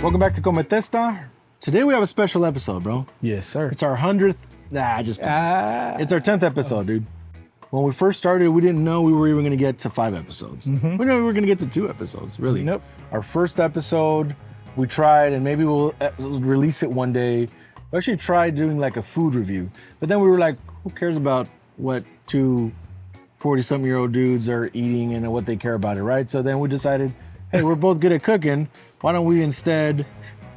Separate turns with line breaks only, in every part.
Welcome back to Cometesta. Today we have a special episode, bro.
Yes, sir.
It's our 100th. It's our 10th episode, dude. When we first started, we didn't know we were even going to get to 5 episodes. We knew we were going to get to 2 episodes, really.
Nope.
Our first episode, we tried, and maybe we'll release it one day. We actually tried doing like a food review. But then we were like, who cares about what 2 40-something-year-old dudes are eating and what they care about it, right? So then we decided, hey, we're both good at cooking. Why don't we instead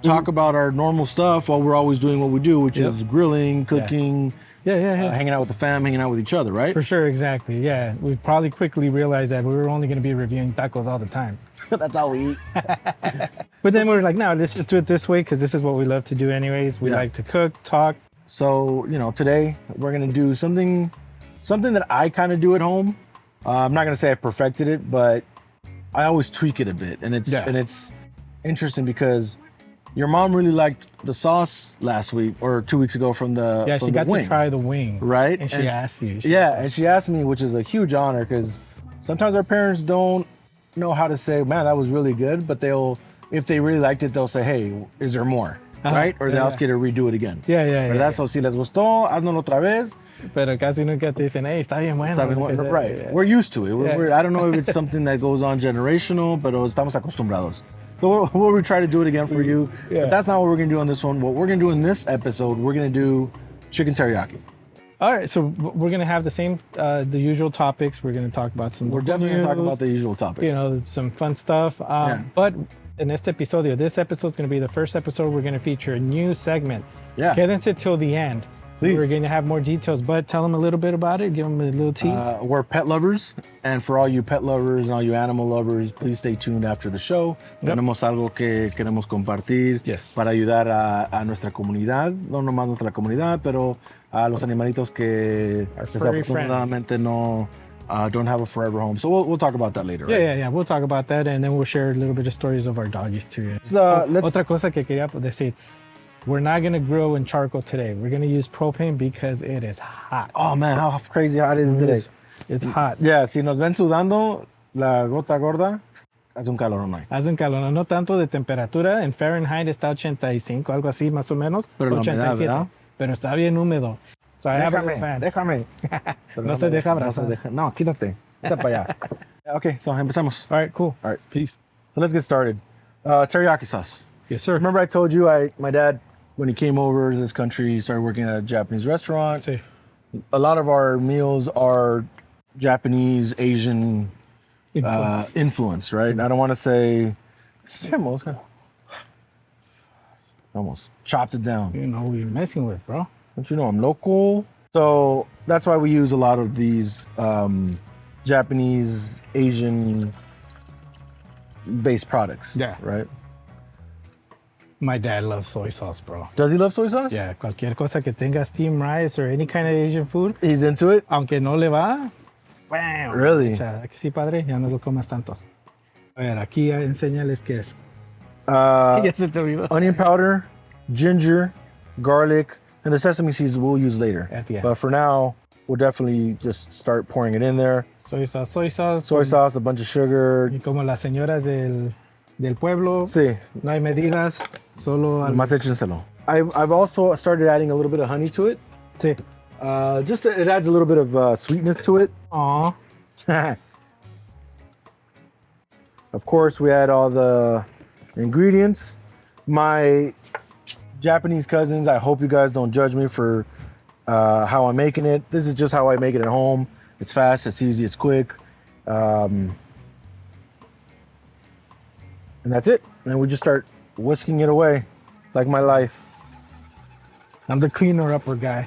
talk about our normal stuff while we're always doing what we do, which is grilling, cooking, hanging out with the fam, hanging out with each other, right?
For sure, exactly. Yeah, we probably quickly realized that we were only going to be reviewing tacos all the time.
That's all we eat.
But then we were like, no, let's just do it this way because this is what we love to do anyways. We like to cook, talk.
So, today we're going to do something that I kind of do at home. I'm not going to say I've perfected it, but I always tweak it a bit. And it's interesting because your mom really liked the sauce last week or 2 weeks ago from the
Yeah, she got
wings,
to try the wings.
right?
And she asked you.
And she asked me, which is a huge honor because sometimes our parents don't know how to say, man, that was really good. But if they really liked it, they'll say, hey, is there more? Right? Or they'll ask you to redo it again.
Yeah.
So si les gustó, haznoslo otra vez.
Pero casi nunca te dicen, hey, está bien bueno.
Está bien bueno. Right. Yeah. We're used to it. I don't know if it's something that goes on generational, but estamos acostumbrados. So we'll try to do it again for you. Yeah. But that's not what we're going to do on this one. What we're going to do in this episode, we're going to do chicken teriyaki.
All right. So we're going to have the usual topics. We're going to talk about
We're definitely going to talk about the usual topics.
Some fun stuff. But in this episode is going to be the first episode. We're going to feature a new segment.
Yeah.
Quédense till the end. Please. We're going to have more details, but tell them a little bit about it. Give them a little tease.
We're pet lovers, and for all you pet lovers and all you animal lovers, please stay tuned after the show. Tenemos algo que queremos compartir para ayudar a nuestra comunidad, no nomás nuestra comunidad, pero a los animalitos que desafortunadamente no don't have a forever home. So we'll talk about that later.
Yeah. We'll talk about that, and then we'll share a little bit of stories of our doggies too. Otra cosa que quería decir. We're not going to grill in charcoal today. We're going to use propane because it is hot.
Oh, man, how crazy hot is it today?
It's hot.
Yeah, si nos ven sudando, la gota gorda, hace un calor, no hay.
Hace un calor, no tanto de temperatura. En Fahrenheit está 85, algo así más o menos.
Pero
87.
La humedad, ¿verdad?
Pero está bien húmedo. So
déjame.
No se deja abrazar.
No, quítate. Quítate para allá. Okay, so empezamos.
All right, cool.
All right, peace. So let's get started. Teriyaki sauce.
Yes, sir.
Remember I told you my dad, when he came over to this country, he started working at a Japanese restaurant.
Sí.
A lot of our meals are Japanese, Asian influence, right? I don't want to say... Almost chopped it down.
You know who you're messing with, bro.
Don't you know I'm local? So that's why we use a lot of these Japanese, Asian-based products.
Yeah.
Right?
My dad loves soy sauce, bro.
Does he love soy sauce?
Yeah, cualquier cosa que tenga steamed rice or any kind of Asian food.
He's into it?
Aunque no le va. Bam.
Really?
O sea, sí, padre, ya no lo comas tanto. A ver, aquí enséñales qué es.
Ya se te olvidó. Onion powder, ginger, garlic, and the sesame seeds we'll use later. But for now, we'll definitely just start pouring it in there.
Soy sauce.
Soy sauce, a bunch of sugar.
Y como las señoras del pueblo.
Sí.
No hay medidas, solo...
Más échenselo. I've also started adding a little bit of honey to it.
Sí.
It adds a little bit of sweetness to it.
Aw.
Of course, we add all the ingredients. My Japanese cousins, I hope you guys don't judge me for how I'm making it. This is just how I make it at home. It's fast, it's easy, it's quick. And that's it. And we just start whisking it away, like my life.
I'm the cleaner-upper guy.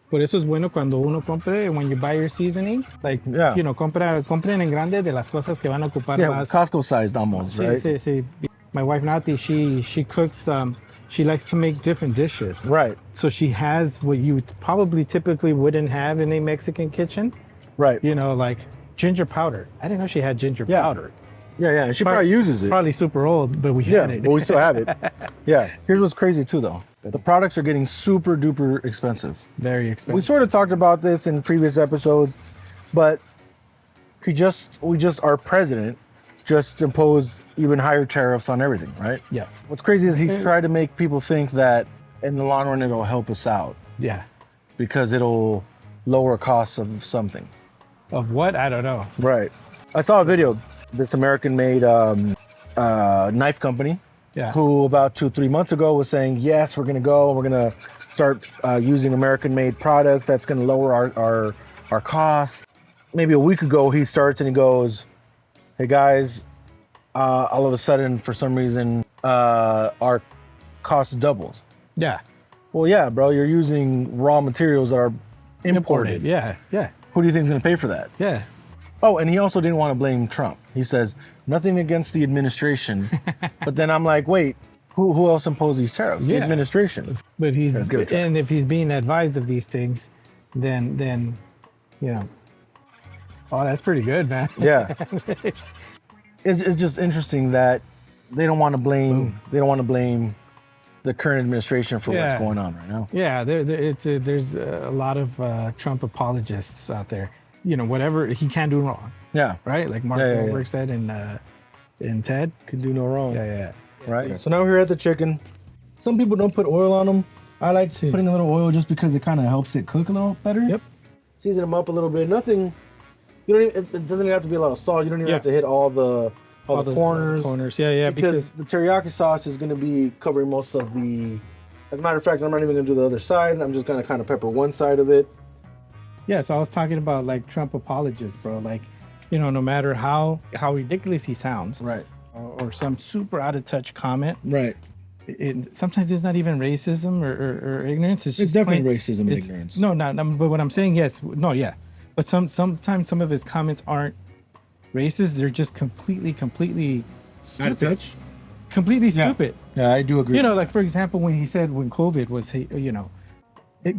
Por eso es bueno cuando uno compre, when you buy your seasoning, compren en grande de las cosas que van a ocupar más.
Costco-sized almost, right?
Sí. My wife Nati, she cooks, she likes to make different dishes.
Right.
So she has what you probably typically wouldn't have in a Mexican kitchen.
Right.
Like ginger powder. I didn't know she had ginger powder.
Yeah. She probably uses it.
Probably super old, but we had it.
But we still have it. Yeah. Here's what's crazy too, though. The products are getting super duper expensive.
Very expensive.
We sort of talked about this in previous episodes, but our president just imposed even higher tariffs on everything, right?
Yeah.
What's crazy is he tried to make people think that in the long run it'll help us out
Yeah.
because it'll lower costs of something.
Of what? I don't know.
Right. I saw a video. This American-made knife company,
Yeah.
who about 2-3 months ago was saying, yes, we're gonna start using American-made products. That's gonna lower our costs. Maybe a week ago, he starts and he goes, hey guys, all of a sudden, for some reason, our cost doubles.
Yeah.
Well, yeah, bro, you're using raw materials that are imported.
Yeah. Yeah.
Who do you think is gonna pay for that?
Yeah.
Oh, and he also didn't want to blame Trump. He says, nothing against the administration. But then I'm like, wait, who else imposed these tariffs? The
Yeah.
administration.
But
give it a try.
and if he's being advised of these things, then you know. Oh, that's pretty good, man.
Yeah. It's just interesting that they don't want to blame the current administration for what's
Yeah.
going on right now.
Yeah, there's a lot of Trump apologists out there. You know, whatever he can't do wrong,
Yeah.
right? Like Mark
Yeah.
Wahlberg said in Ted.
Can do no wrong.
Yeah.
Right. So now we're at the chicken. Some people don't put oil on them. I like putting a little oil just because it kind of helps it cook a little better.
Yep.
Season them up a little bit. Nothing. You don't even. It doesn't even have to be a lot of salt. You don't even
Yeah.
have to hit all the corners.
Yeah.
Because the teriyaki sauce is going to be covering most of the. As a matter of fact, I'm not even going to do the other side. I'm just going to kind of pepper one side of it.
Yeah, so I was talking about like Trump apologists, bro. Like, you know, no matter how ridiculous he sounds,
Right.
or some super out of touch comment,
Right.
sometimes it's not even racism or ignorance. It's just
definitely
plain-
racism and
it's-
ignorance.
No, not. But what I'm saying, yes, no, yeah. But sometimes some of his comments aren't racist. They're just completely stupid. Completely stupid.
Yeah, I do agree.
You know, like for example, when he said when COVID was, you know,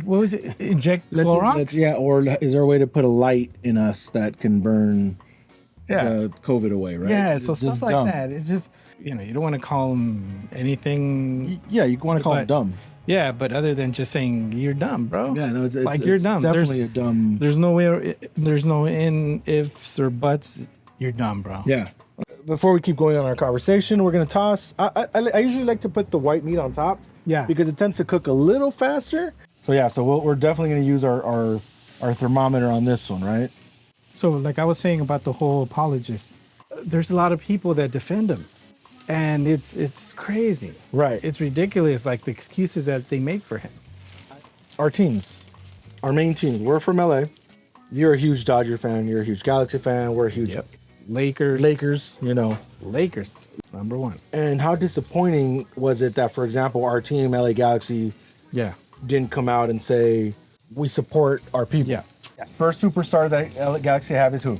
what was it? Inject Clorox?
or is there a way to put a light in us that can burn
Yeah.
COVID away, right?
Yeah,
It's
so stuff
just
like
dumb.
that. It's just, you know, you don't want to call him anything.
Yeah, you want to call it
But-
dumb.
Yeah, but other than just saying you're dumb, bro.
Yeah, no, it's
like you're dumb.
Definitely a dumb.
There's no way. There's no in ifs or buts. You're dumb, bro.
Yeah. Before we keep going on our conversation, we're gonna toss. I usually like to put the white meat on top.
Yeah.
Because it tends to cook a little faster. So yeah, so we're definitely gonna use our thermometer on this one, right?
So, like I was saying about the whole apologist, there's a lot of people that defend him, and it's crazy.
Right.
It's ridiculous, like the excuses that they make for him.
Our teams, our main team. We're from LA. You're a huge Dodger fan. You're a huge Galaxy fan. We're a huge Lakers. You know.
Lakers, number one.
And how disappointing was it that, for example, our team, LA Galaxy,
Yeah.
didn't come out and say we support our people?
Yeah.
First superstar that LA Galaxy have is who?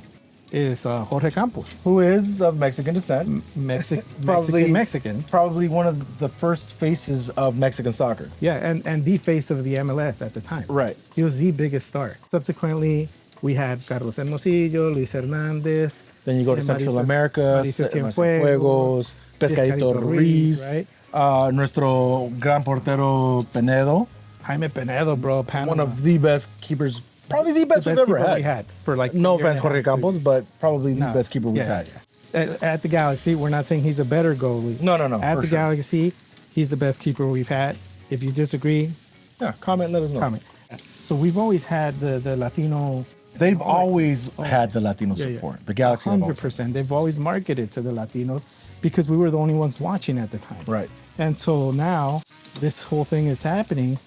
Is Jorge Campos.
Who is of Mexican descent.
Mexican.
Probably one of the first faces of Mexican soccer.
Yeah, and the face of the MLS at the time.
Right.
He was the biggest star. Subsequently, we had Carlos Hermosillo, Luis Hernandez.
Then you go to Central America,
Mauricio
Cienfuegos, Pescadito Ruiz,
right?
Nuestro gran portero Penedo,
Jaime Penedo, bro. Panama.
one of the best keepers, probably the best we've ever
keeper
had.
we had for like
No
a year
offense,
and a
Jorge
half,
Campos,
too.
but probably the
No.
best keeper we've
Yeah,
had.
yeah. At the Galaxy, we're not saying he's a better goalie.
No,
At
for
the
sure.
Galaxy, he's the best keeper we've had. If you disagree,
Yeah, comment, let us know.
comment. So we've always had the Latino.
They've always had the Latino support. The Galaxy have always.
100%. They've always marketed to the Latinos because we were the only ones watching at the time.
Right.
And so now this whole thing is happening.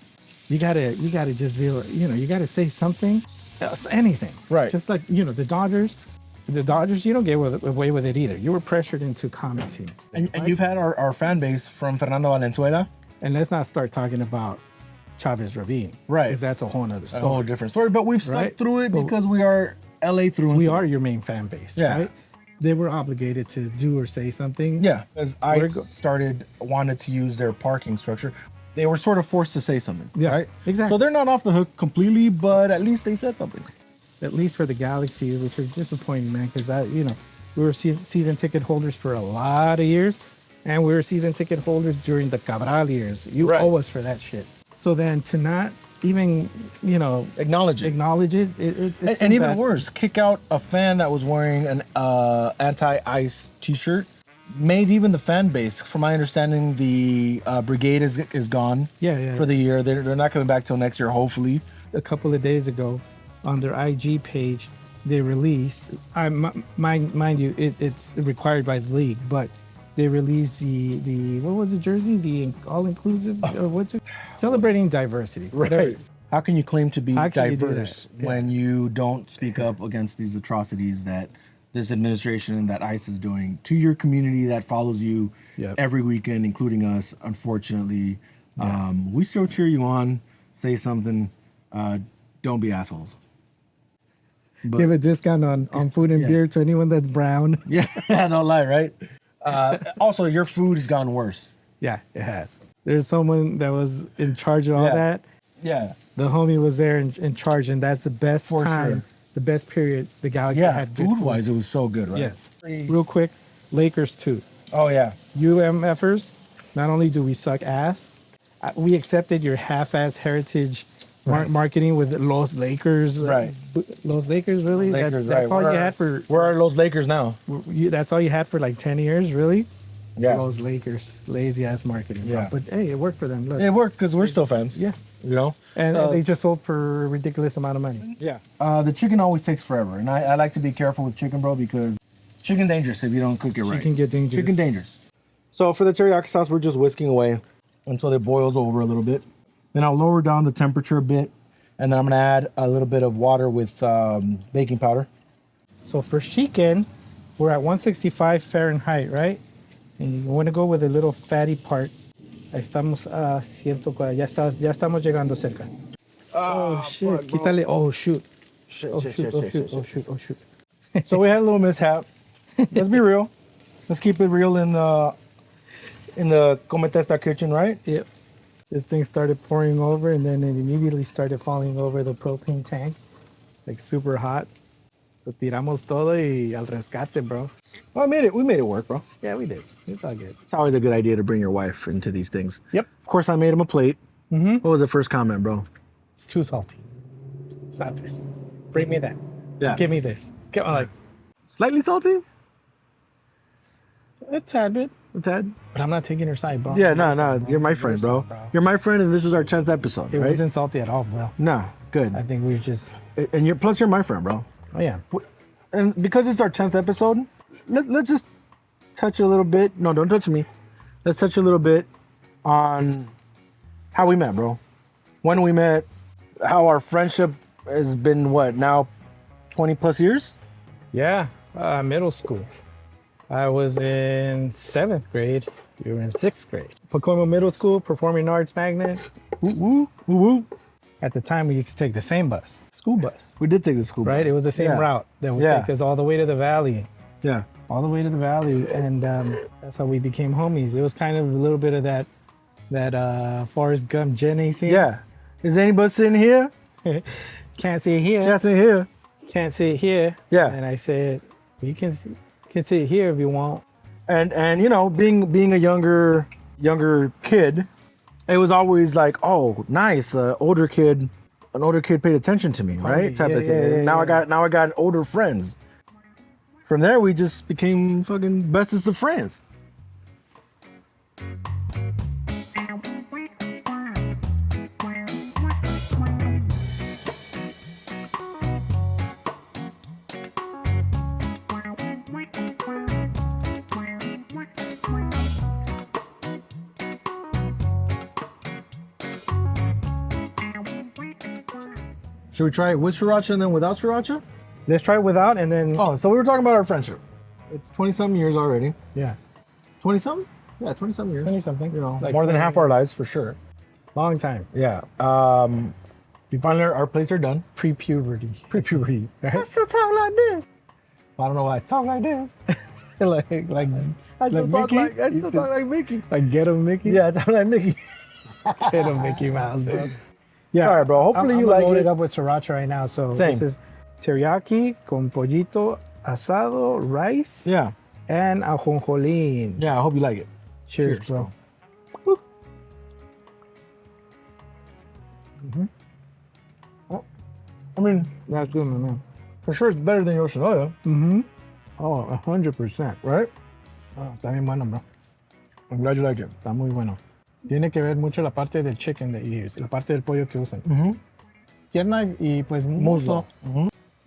You gotta just be, you gotta say something, anything.
Right.
Just like, the Dodgers, you don't get away with it either. You were pressured into commenting.
And you've had our fan base from Fernando Valenzuela.
And let's not start talking about Chavez Ravine.
Right.
Because that's a whole nother
That's a
story.
whole different story. But we've stuck
Right.
through it
But-
because we are LA through and
We
through.
are your main fan base.
Yeah.
Right? They were obligated to do or say something.
Yeah, as I wanted to use their parking structure, they were sort of forced to say something.
Yeah,
right?
exactly.
So they're not off the hook completely, but at least they said something.
At least for the Galaxy, which is disappointing, man, because we were season ticket holders for a lot of years, and we were season ticket holders during the Cabral years. You
Right.
owe us for that shit. So then to not even,
Acknowledge it.
acknowledge it. It's
And even
bad.
worse, kick out a fan that was wearing an anti-ice T-shirt. Made even the fan base. From my understanding, the brigade is gone.
Yeah.
For the year. They're not coming back till next year, hopefully.
A couple of days ago, on their IG page, they released. Mind you, it's required by the league, but they released the what was the jersey? The all-inclusive. What's it? Celebrating diversity.
Right. How can you claim to be
How can you do
diverse
that? Yeah.
when you don't speak up against these atrocities that this administration and that ICE is doing to your community that follows you
Yep.
every weekend, including us, unfortunately? We still cheer you on. Say something. Don't be assholes. But,
Give a discount on food and
Yeah.
beer to anyone that's brown.
yeah, don't lie, right? Also, your food has gone worse.
Yeah, it has. There's someone that was in charge of all
Yeah.
that.
Yeah.
The homie was there in charge, and that's the best
For
time,
sure.
the best period the Galaxy
Yeah,
had good
food-wise, it was so good, right?
Yes. Real quick, Lakers too.
Oh, yeah.
UMFers, not only do we suck ass, we accepted your half-ass heritage marketing with Los Lakers.
Right.
Los Lakers, really?
Lakers,
that's
right.
all
Where
you
are-
had for.
Where are those Lakers now?
That's all you had for like 10 years, really?
Yeah.
Those Lakers, lazy ass marketing.
Yeah.
But hey, it worked for them. Look.
It worked because we're still fans.
Yeah.
You know?
And they just sold for a ridiculous amount of money.
Yeah. The chicken always takes forever. And I like to be careful with chicken, bro, because chicken dangerous if you don't cook it right.
Chicken get dangerous.
Chicken dangerous. So for the teriyaki sauce, we're just whisking away until it boils over a little bit. Then I'll lower down the temperature a bit. And then I'm going to add a little bit of water with baking powder.
So for chicken, we're at 165 Fahrenheit, right? And you want to go with the little fatty part. Estamos a 140. Ya estamos llegando cerca. Oh, shit. Quítale. Oh, shoot. Oh, shoot.
So we had a little mishap. Let's be real. Let's keep it real in the Cometesta kitchen, right?
Yep. This thing started pouring over, and then it immediately started falling over the propane tank. Like super hot. Lo tiramos todo y al rescate, bro.
Well, we made it work, bro.
Yeah, we did. It's all good.
It's always a good idea to bring your wife into these things.
Yep.
Of course, I made him a plate.
Mm-hmm.
What was the first comment, bro?
It's too salty. It's not this. Bring me that.
Yeah.
Give me this. Come on, like
Slightly salty?
a tad bit.
A tad?
But I'm not taking her side, bro.
Yeah, no. You're my friend, bro.
bro.
You're my friend, and this is our 10th episode,
It
right?
wasn't salty at all, bro.
No, good.
I think we've just.
And you're my friend, bro.
Oh yeah.
And because it's our 10th episode, let's just touch a little bit. No, don't touch me. Let's touch a little bit on how we met, bro. When we met, how our friendship has been, what, now 20 plus years?
Yeah. Middle school. I was in 7th grade. You were in 6th grade. Pacoima Middle School, Performing Arts Magnet.
Woo, woo, woo, woo.
At the time, we used to take the same bus, school bus,
We did take the school
right?
bus.
It was the same
Yeah.
route that would
Yeah.
take us all the way to the valley.
Yeah.
All the way to the valley, and that's how we became homies. It was kind of a little bit of that Forrest Gump Jenny scene.
Yeah. Is anybody sitting here?
Can't sit here.
Yeah, sitting here.
Can't sit here.
Yeah.
And I said, you can sit here if you want.
And you know, being a younger kid, it was always like, oh, nice, an older kid paid attention to me, right? Type of thing.
yeah,
Now
yeah.
I got older friends. From there, we just became fucking bestest of friends. Should we try it with sriracha and then without sriracha?
Let's try it without, and then
Oh, so we were talking about our friendship. It's 20-something years already.
yeah,
20-something? Yeah, 20-something years.
20 something.
You know,
Like
more than
20
half our lives for sure.
Long time.
Yeah. We finally, our plates are done.
Pre-puberty.
Pre-puberty.
Right?
I still talk like this. I don't know why I talk like this.
like
I still talk
Mickey?
like Mickey.
Like ghetto Mickey.
Yeah, I talk like Mickey.
Ghetto Mickey Mouse, bro. Yeah.
All right, bro. Hopefully you like
load
it.
it up with sriracha right now. So
Same.
this is teriyaki con pollito asado, rice,
Yeah.
and ajonjolín.
Yeah, I hope you like it.
Cheers,
Cheers,
bro.
I mean,
That's good, man.
for sure, it's better than Yoshinoya,
Oh, 100%.
right?
Está bien bueno, bro.
I'm glad you liked it.
Está muy bueno. Tiene que ver mucho la parte del chicken that you use, la parte del pollo que usan. Pierna y pues muslo.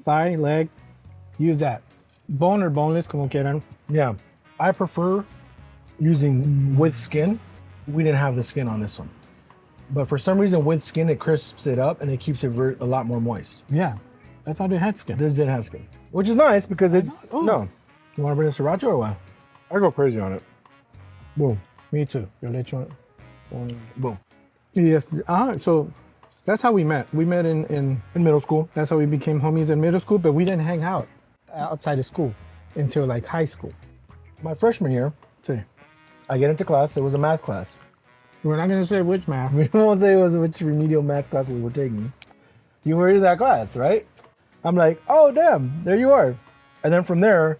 Thigh, leg, use that. Bone or boneless, como quieran.
Yeah, I prefer using with skin. We didn't have the skin on this one, but for some reason with skin it crisps it up and it keeps it a lot more moist.
Yeah, I thought it had skin.
This didn't have skin, which is nice because it.
Oh.
No, you want to bring a sriracha or what? I go crazy on it. Boom,
Me too. Yo le echo.
boom.
Yes. So that's how we met. We met in
In middle school.
that's how we became homies in middle school, but we didn't hang out outside of school until like high school.
My freshman year,
So
I get into class. It was a math class.
we're not gonna say which math.
We won't say it was which remedial math class we were taking. You were in that class, right? I'm like, oh damn, there you are. And then from there,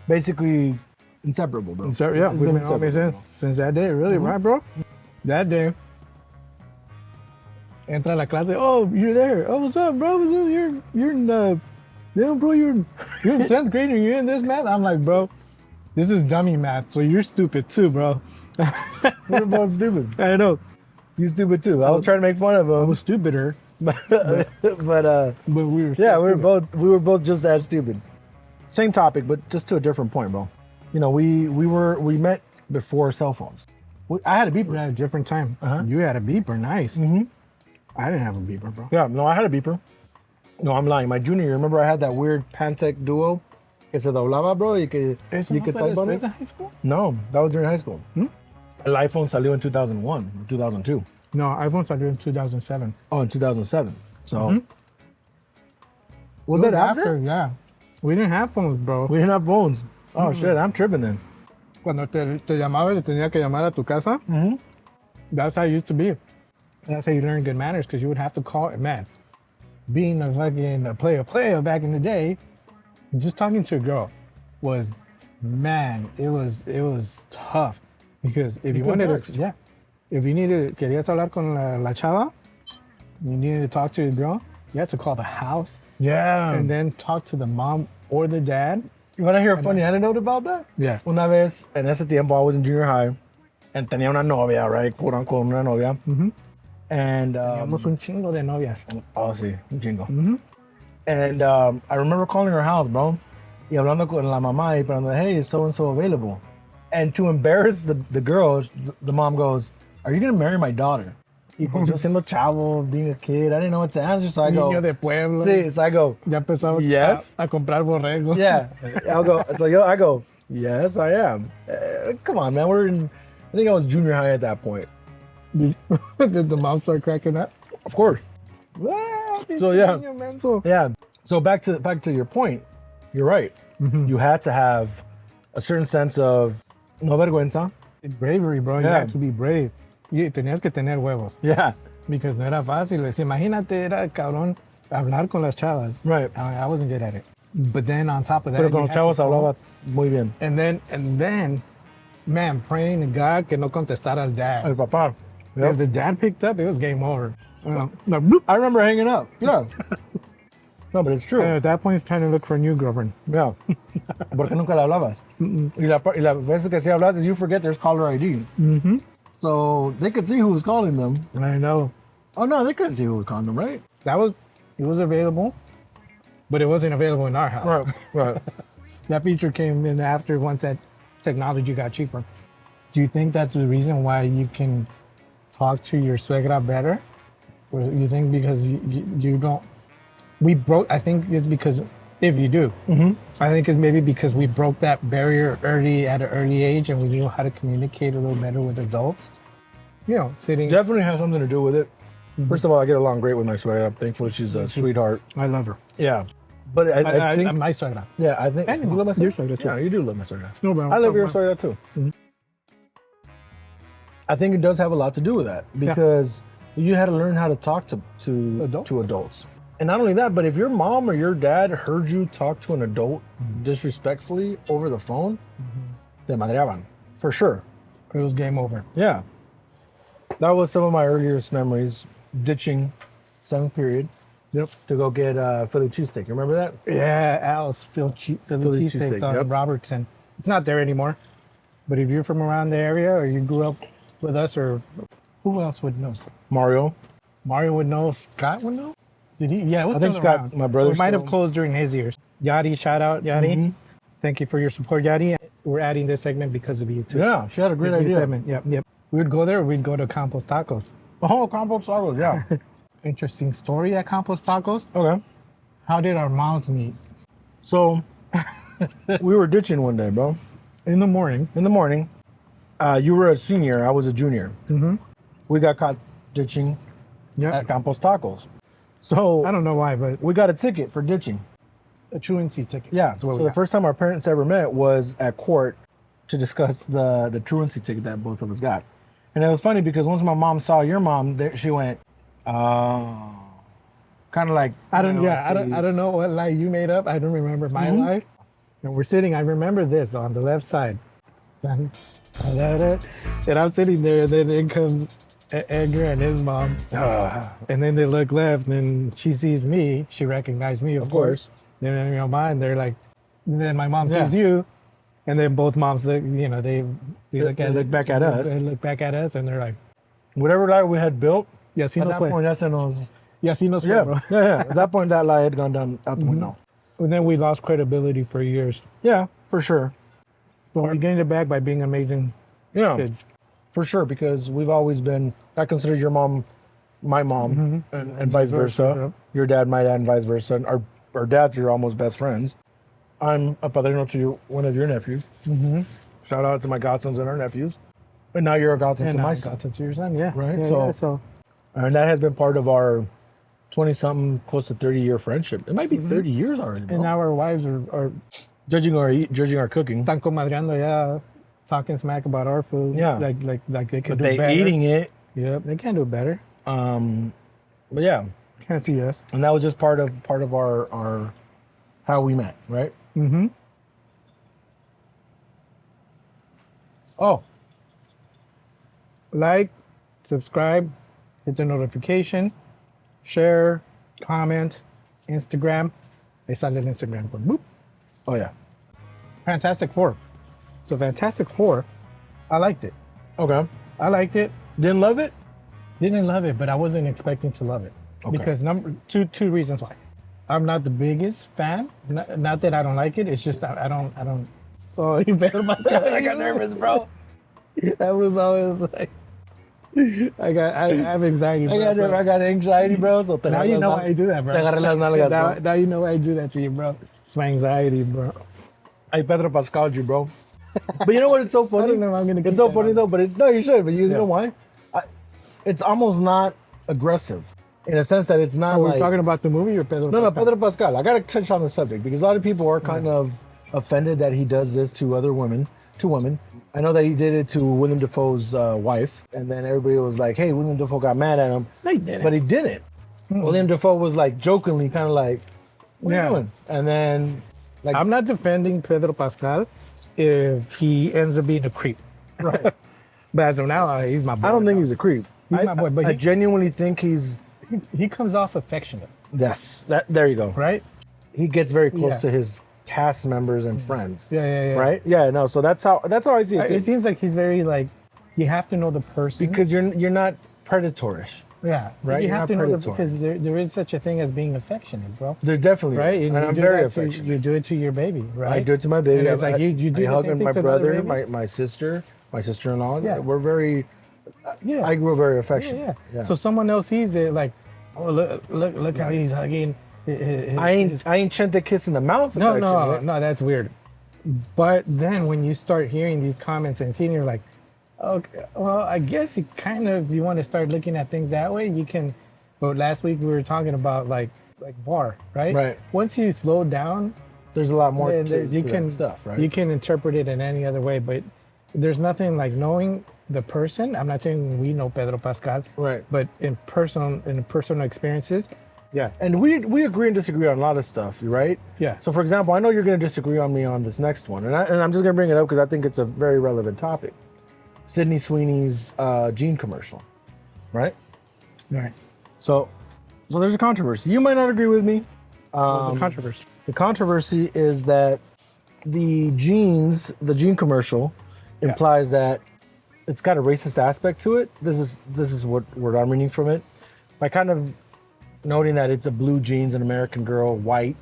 basically inseparable, bro.
So yeah,
It's
we've been
inseparable,
homies
bro.
since that day, really, right, bro? That day. Entra a la clase. Oh, you're there. Oh, what's up, bro? What's up? You're in the. Yeah, bro, you're in 10th grade and you're in this math. I'm like, bro, this is dummy math, so you're stupid too, bro.
We're both stupid.
I know.
You stupid too. I was trying to make fun of
I
him,
was stupider,
but
but we were.
yeah,
still
we were both just as stupid. Same topic, but just to a different point, bro. You know, we met before cell phones. I had a beeper.
We had a different time.
Uh-huh.
You had a beeper, nice. I didn't have a beeper, bro.
Yeah, no, I had a beeper. No, I'm lying. My junior year, remember I had that weird Pantec Duo? Que se doblaba, bro, y que you could type on it?
high school?
No, that was during high school. El iPhone salió in 2001, 2002.
No, iPhone started in 2007.
Oh, in 2007. So,
Mm-hmm.
was that after?
Yeah. We didn't have phones, bro.
We didn't have phones. Oh, shit, I'm tripping then.
Cuando te llamaba y tenía que llamar a tu casa, that's how it used to be. That's how you learn good manners, because you would have to call it, man. Being a fucking player back in the day, just talking to a girl was, man, it was tough. Because if you wanted to, if you querías hablar con la chava, you needed to talk to a girl, you had to call the house
Yeah.
and then talk to the mom or the dad.
You want to hear a funny anecdote about that?
Yeah.
Una vez, en ese tiempo, I was in junior high, and tenía una novia, right? Quote unquote, una novia. And,
Teníamos un chingo de novias.
oh, sí, un chingo. And I remember calling her house, bro, y hablando con la mamá, y preguntando, hey, is so-and-so available? And to embarrass the girl, the mom goes, are you going to marry my daughter? Y pues yo siendo chavo, being a kid, I didn't know what to answer, so I go,
Niño de pueblo.
sí, so I go,
Ya empezaba
Yes.
a comprar borregos.
yeah. I go, yes, I am. Come on, man, I think I was junior high at that point.
Did the mom start cracking up?
Of course. So, yeah.
So,
Yeah. So back to your point, you're right. You had to have a certain sense of no vergüenza.
bravery, bro. You
Yeah.
had to be brave. Y tenías que tener huevos.
Yeah.
Because no era fácil. Imagínate, era cabrón hablar con las chavas.
Right.
I wasn't good at it. But then on top of that,
Pero con
you
los
had
chavos
to call.
hablaba muy bien.
And then, man, praying to God que no contestara al dad.
El papá.
If the dad picked up, it was game over. Like, bloop.
I remember hanging up. Yeah. No, but it's true.
At that point, he's trying to look for a new girlfriend.
Yeah. Porque nunca le hablabas. Y la veces que sí hablabas, you forget there's caller ID. So they could see who was calling them.
I know.
Oh, no, they couldn't see who was calling them, right?
It was available, but it wasn't available in our house.
Right.
That feature came in after once that technology got cheaper. Do you think that's the reason why you can talk to your suegra better? Or you think because you don't? I think it's because if you do, I think it's maybe because we broke that barrier at an early age and we knew how to communicate a little better with adults. You know, sitting.
Definitely has something to do with it. First of all, I get along great with my suegra. I'm thankful she's a sweetheart.
I love her.
Yeah. But I think...
my suegra.
Yeah, I think...
And
you love my
your
suegra?
suegra too.
Yeah, you do love my suegra.
No, bro.
I love your suegra too. I think it does have a lot to do with that because you had to learn how to talk to adults. And not only that, but if your mom or your dad heard you talk to an adult disrespectfully over the phone, te madreaban, for sure.
It was game over.
Yeah. That was some of my earliest memories, ditching 7th period. Yep. To go get Philly cheesesteak. You remember that?
Yeah, Al's Philly
Philly's
cheesesteaks
cheesesteak,
on
yep.
Robertson. It's not there anymore. But if you're from around the area or you grew up with us, or who else would know?
Mario
would know. Scott would know. Did he? Yeah, it was
I think
still
Scott,
around.
my brother,
It might have
still-
closed during his years. Yadi, shout out Yadi.
Mhm.
Thank you for your support, Yadi. We're adding this segment because of you too.
Yeah, she had a great
This new
idea.
segment. Yep. We would go there. Or we'd go to Campos Tacos.
Oh, combo tacos, yeah.
Interesting story at Campos Tacos.
Okay.
How did our moms meet?
So we were ditching one day, bro.
In the morning.
In the morning. You were a senior, I was a junior.
Mm-hmm.
We got caught ditching at Campos Tacos. So
I don't know why, but
we got a ticket for ditching.
a truancy ticket.
Yeah.
That's what
So
we
the
got.
first time our parents ever met was at court to discuss the truancy ticket that both of us got. And it was funny because once my mom saw your mom, she went, oh, kind of like
I
see.
don't know what lie you made up. I don't remember my life. And we're sitting, I remember this on the left side. And I'm sitting there, and then in comes Edgar and his mom. And then they look left, and she sees me. She recognized me, of course. Then in your mind, they're like, and then my mom sees you. And then both moms look, they look
back at us.
They look back at us, and they're like,
Whatever lie we had built,
yes,
at that point, that's in those.
Yes, he knows,
Yeah,
bro.
yeah. At that point, that lie had gone down out the window.
And then we lost credibility for years.
Yeah, for sure.
But we gained it back by being amazing
Yeah,
kids.
for sure. Because we've always been. I consider your mom my mom, and vice versa.
Yeah.
Your dad, my dad, and vice versa. And our dads are almost best friends. I'm a padrino to one of your nephews. Shout out to my godsons and our nephews. And now you're a godson
And
to my
I
son.
got to your son, yeah.
Right,
Yeah,
so-
so
And that has been part of our 20-something, close to 30-year friendship. It might be 30 years already, bro.
and now our wives are
Judging our cooking.
están comadreando, yeah, talking smack about our food.
Yeah.
Like they can
But
do
they
better.
eating it.
Yep, they can do better.
But yeah,
Can't see us.
and that was just part of our how we met, right?
Mm-hmm.
Oh,
Like, subscribe, hit the notification, share, comment, Instagram. Ahí sale el Instagram. Boop.
oh yeah.
Fantastic Four. So Fantastic Four, I liked it.
Okay.
I liked it.
Didn't love it.
Didn't love it, but I wasn't expecting to love it.
Okay.
Because two reasons why. I'm not the biggest fan. Not that I don't like it. It's just I don't. Oh, you Pedro Pascal.
I got nervous, bro.
That was always like. I have anxiety. Bro.
I got anxiety, bro. So
Now you know why I do that, bro.
Te agarré las nalgas, bro.
Now you know why I do that to you, bro. It's my anxiety, bro.
I Pedro Pascal you, bro. But you know what? It's so funny.
I don't know if I'm gonna
It's
keep
so
that
funny
on.
though. But no, you should. But you know why? It's almost not aggressive in a sense that it's not
Are we
like.
talking about the movie or Pedro
No,
Pascal?
Pedro Pascal. I gotta touch on the subject because a lot of people are kind of offended that he does this to other women, to women. I know that he did it to William Dafoe's wife, and then everybody was like, "Hey, William Dafoe got mad at him."
No, he didn't.
But he didn't. William Dafoe was like jokingly, kind of like, "What are you doing?" And then, like,
I'm not defending Pedro Pascal if he ends up being a creep.
right.
But as of now, he's my boy.
I don't think he's a creep.
He's my boy, but
I
he-
genuinely think he's.
he comes off affectionate,
Yes, that. There you go.
right?
He gets very close
Yeah.
to his cast members and friends.
Yeah.
Right? Yeah. No. So that's how I see it. Too.
It seems like he's very like, you have to know the person.
Because you're not predatorish.
yeah,
Right,
You
you're
have
not
to know
predatory.
because there is such a thing as being affectionate, bro.
They're definitely
Right?
and
you
I'm
do
very
that to-
affectionate.
You do it to your baby, right?
I do it to my baby.
And it's like you do
I
the
hug
same thing
my
to another
brother,
baby?
my sister, my sister-in-law.
Yeah.
We're very.
Yeah.
I grew very
Yeah,
affectionate.
yeah. So someone else sees it like, oh look how he's hugging.
I ain't chente kiss in the mouth.
No,
affectionate.
no, that's weird. But then when you start hearing these comments and seeing, you're like, okay, well, I guess you kind of, you want to start looking at things that way, you can. But last week we were talking about like VAR, right?
Right.
Once you slow down,
There's a lot more
then
to,
you
to
can
that stuff, right?
You can interpret it in any other way, but there's nothing like knowing the person. I'm not saying we know Pedro Pascal,
Right.
But in personal experiences, yeah,
And we agree and disagree on a lot of stuff, right?
yeah.
So, for example, I know you're going to disagree on me on this next one, and I'm just going to bring it up because I think it's a very relevant topic. Sydney Sweeney's jean commercial, right?
Right.
So, So there's a controversy. You might not agree with me.
What's the controversy?
The controversy is that the gene commercial implies that it's got a racist aspect to it. This is what I'm reading from it. By kind of noting that it's a blue jeans, an American girl, white,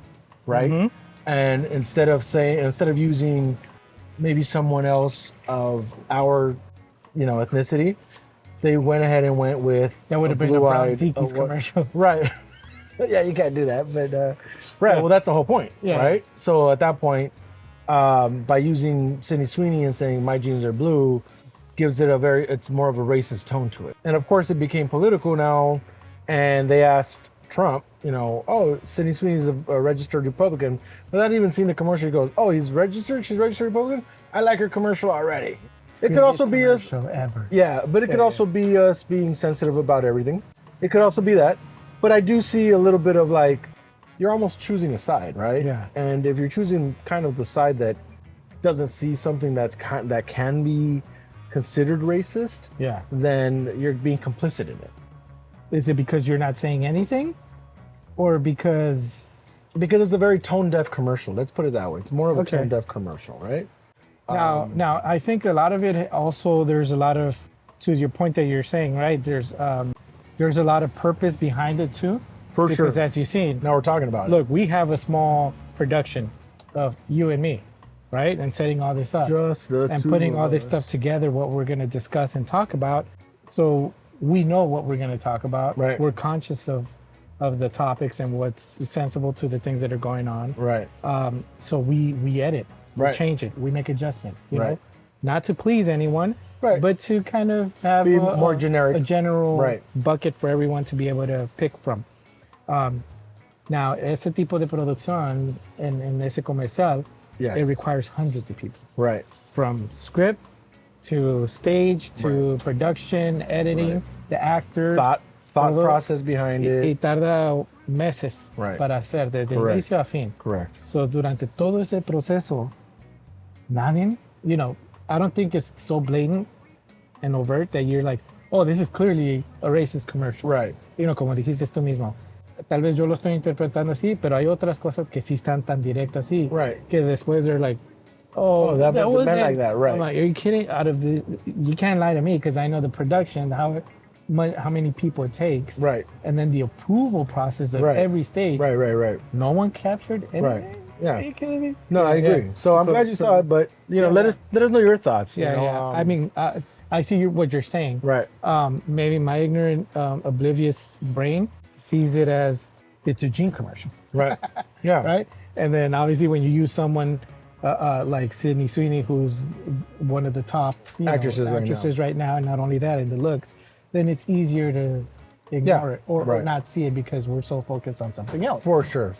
right? Mm-hmm. And instead of using maybe someone else of our, ethnicity, they went ahead and went with
that would have been a Brown Tiki's commercial,
right? Yeah, you can't do that, but right. Yeah. Well, that's the whole point, right? So at that point, by using Sydney Sweeney and saying my jeans are blue, gives it it's more of a racist tone to it. And of course, it became political now, and they asked Trump, Sydney Sweeney's a registered Republican. Without even seeing the commercial, he goes, oh, she's registered Republican? I like her commercial already. It could also be us.
Ever.
Yeah, but it could also be us being sensitive about everything. It could also be that. But I do see a little bit of you're almost choosing a side, right?
Yeah.
And if you're choosing kind of the side that doesn't see something that can be considered racist, then you're being complicit in it.
Is it because you're not saying anything? Or because
it's a very tone-deaf commercial. Let's put it that way. It's more of a tone-deaf commercial, right?
Now, I think a lot of it also, there's a lot of, to your point that you're saying, right? There's a lot of purpose behind it too.
For sure.
Because as you've seen.
Now we're talking about it.
Look, we have a small production of you and me, right? And setting all this up.
Just the
and
two
putting
of
all this
us.
stuff together, what we're going to discuss and talk about. So we know what we're going to talk about.
Right.
We're conscious of the topics and what's sensible to the things that are going on.
Right.
So we edit. We change it. We make adjustment. You know, not to please anyone, but to kind of have
be more generic,
a general bucket for everyone to be able to pick from. Now, ese tipo de producción en ese comercial, it requires hundreds of people.
Right.
From script to stage to production, editing, the actors.
Thought process behind it.
Y tarda meses para hacer desde inicio a fin.
Correct.
So durante todo ese proceso, nadie, I don't think it's so blatant and overt that you're like, oh, this is clearly a racist commercial.
Right.
Como dijiste tú mismo. Tal vez yo lo estoy interpretando así, pero hay otras cosas que sí están tan directo así.
Right.
Que después they're like, oh,
that wasn't meant like that. Right.
I'm like, are you kidding? You can't lie to me because I know the production, how many people it takes.
Right.
And then the approval process of every stage.
Right.
No one captured anything.
Right. Yeah.
Are you kidding me?
No, I agree. Yeah. So I'm glad you saw it, but let us know your thoughts.
Yeah. I mean, I see what you're saying.
Right.
Maybe my ignorant, oblivious brain sees it as it's a gene commercial.
Right. Yeah.
Right. And then obviously when you use someone like Sydney Sweeney, who's one of the top actresses right now, and not only that, in the looks, then it's easier to ignore it or not see it because we're so focused on something else.
For sure,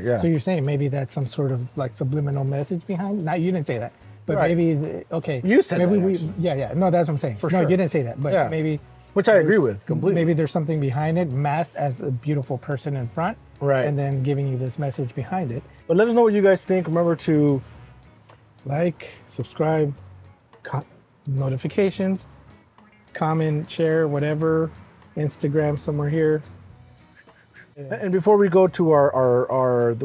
yeah.
So you're saying maybe that's some sort of subliminal message behind it? Now, you didn't say that, but maybe,
You said
maybe
that,
no, that's what I'm saying.
For
no,
sure.
you didn't say that, but maybe.
Which I agree with completely.
Maybe there's something behind it, masked as a beautiful person in front, and then giving you this message behind it.
But let us know what you guys think. Remember to
like, subscribe, notifications, comment, share, whatever. Instagram somewhere here.
And before we go to our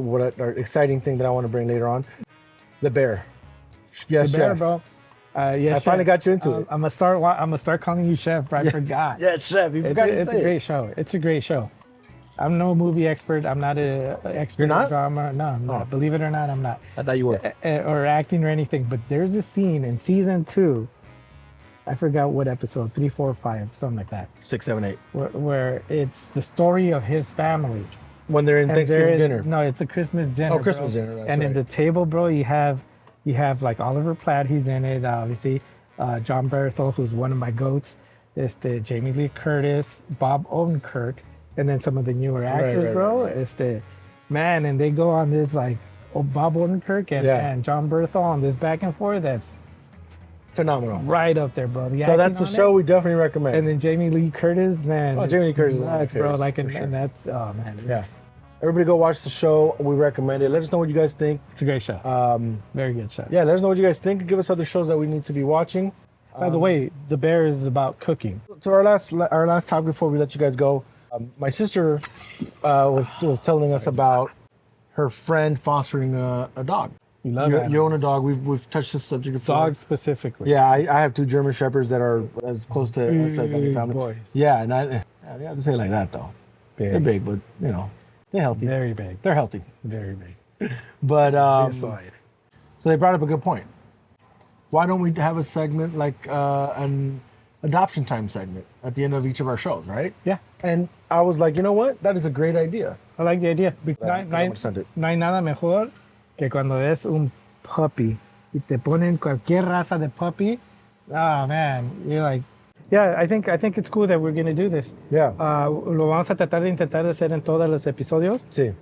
exciting thing that I want to bring later on, the bear. Yes,
the bear,
chef.
bro. Yes,
I finally got you into it.
I'm gonna start calling you chef. I forgot.
Yes, chef. You forgot to say
it's a great show. It's a great show. I'm no movie expert. I'm not an expert in drama. No, I'm not. Believe it or not, I'm not.
I thought you were.
Or acting or anything. But there's a scene in season 2. I forgot what episode, 3, 4, 5, something like that.
6, 7, 8.
Where it's the story of his family.
When they're in Thanksgiving dinner.
No, it's a Christmas dinner.
Oh, Christmas dinner. That's
and in the table, bro, you have like Oliver Platt, he's in it, obviously. John Berthel, who's one of my goats. Jamie Lee Curtis, Bob Odenkirk, and then some of the newer actors, bro. Man, and they go on this Bob Odenkirk and John Berthel on this back and forth. That's
phenomenal.
Right up there, bro.
So that's a show we definitely recommend.
And then Jamie Lee Curtis, man.
Oh, Jamie Lee Curtis.
That's bro. And that's, oh, man.
Yeah. Everybody go watch the show. We recommend it. Let us know what you guys think.
It's a great show. Very good show.
Yeah, let us know what you guys think. Give us other shows that we need to be watching.
By the way, The Bear is about cooking.
So our last topic before we let you guys go. My sister was telling us about her friend fostering a dog.
You love
You own a dog. We've touched this subject before.
Dogs specifically.
Yeah, I have 2 German Shepherds that are as close to us as any family.
Boys.
Yeah, and I have to say it like that though.
Big.
They're big, but they're healthy.
Very big.
They're healthy.
Very big.
But
Inside.
so they brought up a good point. Why don't we have a segment like an adoption time segment at the end of each of our shows, right?
Yeah.
And I was like, you know what? That is a great idea.
I like the idea. No hay nada mejor que cuando ves un puppy y te ponen cualquier raza de puppy. Oh man, you're like, yeah, I think it's cool that we're going to do this.
Yeah.
Lo vamos a tratar de intentar de hacer en todos los episodios.
Sí.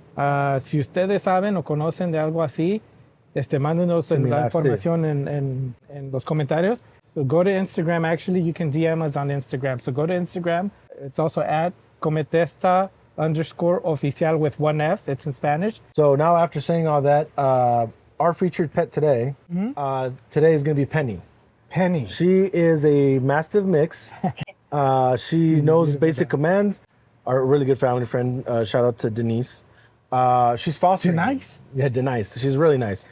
Si ustedes saben o conocen de algo así, mándenos
Similar,
la información en los comentarios. So go to Instagram. Actually, you can DM us on Instagram. So go to Instagram. It's also at Cometesta_oficial with 1F. It's in Spanish.
So now after saying all that, our featured pet today, today is going to be Penny.
Penny.
She is a Mastiff mix. She knows basic commands. Our really good family friend. Shout out to Denise. She's fostering.
Denise?
Yeah, Denise. She's really nice.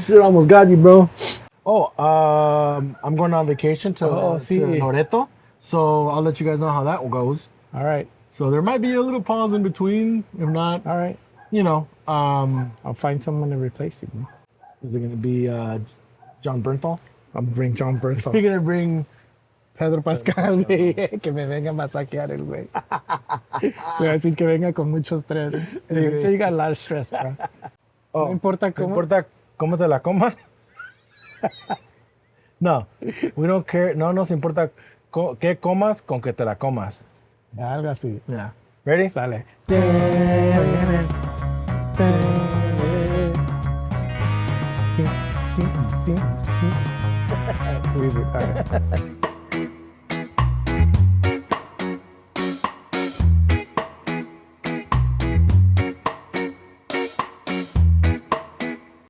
Shit almost got you, bro. Oh, I'm going on vacation to Loreto, so I'll let you guys know how that goes.
All right.
So there might be a little pause in between. If not,
All right.
I'll
find someone to replace you.
Is it going to be John Bernthal?
I'll bring John Bernthal.
You're going to bring
Pedro Pascal, güey, que me venga a masaquear el güey. Le voy a decir que venga con mucho estrés. You got a lot of stress, bro. No importa cómo.
No importa cómo te la comas. No, we don't care. No nos importa qué comas con que te la comas.
Algo así.
Yeah. Ready?
Sale. Sweet. All right.